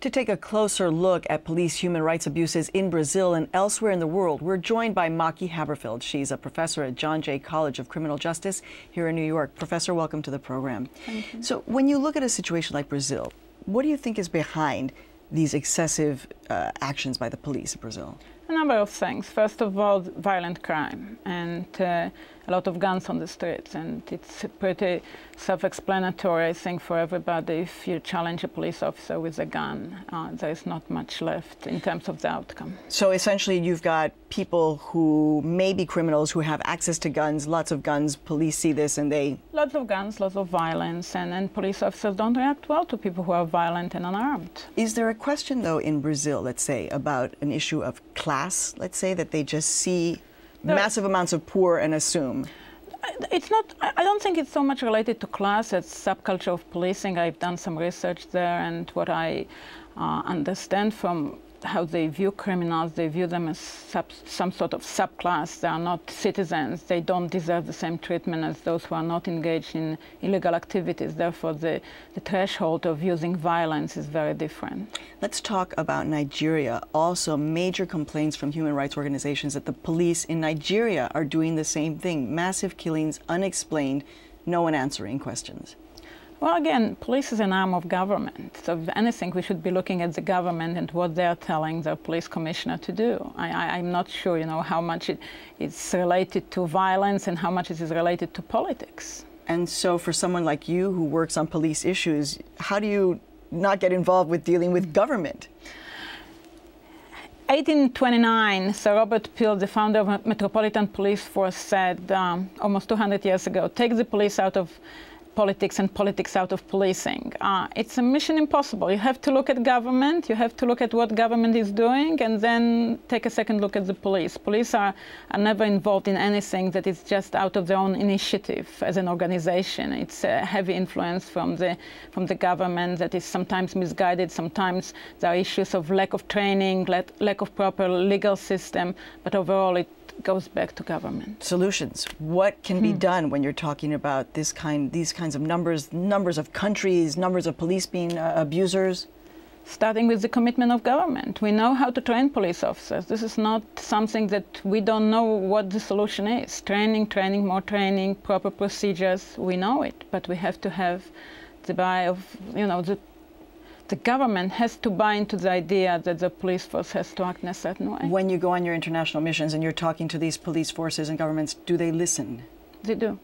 To take a closer look at police human rights abuses in Brazil and elsewhere in the world, we're joined by Maki Haberfeld. She's a professor at John Jay College of Criminal Justice here in New York. Professor, welcome to the program. Thank you. So when you look at a situation like Brazil, what do you think is behind these excessive actions by the police in Brazil? A number of things. First of all, violent crime and a lot of guns on the streets. And it's pretty self-explanatory, I think, for everybody. If you challenge a police officer with a gun, there is not much left in terms of the outcome. So essentially, you've got people who may be criminals who have access to guns, lots of guns. Police see this and they... Lots of guns, lots of violence, and police officers don't react well to people who are violent and unarmed. Is there a question, though, in Brazil, let's say, about an issue of class, let's say, that they just see massive amounts of poor and assume? It's not, I don't think it's so much related to class as subculture of policing. I've done some research there, and what I understand from how they view criminals, they view them as some sort of subclass. They are not citizens. They don't deserve the same treatment as those who are not engaged in illegal activities. Therefore, the threshold of using violence is very different. Let's talk about Nigeria. Also, major complaints from human rights organizations that the police in Nigeria are doing the same thing. Massive killings, unexplained, no one answering questions. Well, again, police is an arm of government. So if anything, we should be looking at the government and what they're telling their police commissioner to do. I'm not sure, how much it's related to violence and how much it is related to politics. And so for someone like you who works on police issues, how do you not get involved with dealing with government? 1829, Sir Robert Peel, the founder of Metropolitan Police Force, said almost 200 years ago, take the police out of politics and politics out of policing. It's a mission impossible. You have to look at government, you have to look at what government is doing, and then take a second look at the police. Police are never involved in anything that is just out of their own initiative as an organization. It's a heavy influence from the government that is sometimes misguided. Sometimes there are issues of lack of training, lack of proper legal system, but overall it goes back to government. Solutions. What can be done when you're talking about these kinds of numbers of countries, numbers of police being abusers? Starting with the commitment of government. We know how to train police officers. This is not something that we don't know what the solution is. Training, more training, proper procedures, we know it, but we have to have the buy of, the government has to buy into the idea that the police force has to act in a certain way. When you go on your international missions and you're talking to these police forces and governments, do they listen? They do.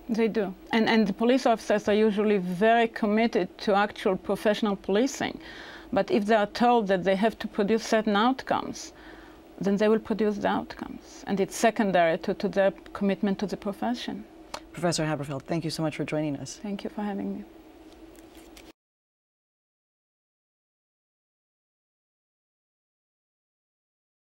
They do. And the police officers are usually very committed to actual professional policing. But if they are told that they have to produce certain outcomes, then they will produce the outcomes. And it's secondary to their commitment to the profession. Professor Haberfeld, thank you so much for joining us. Thank you for having me.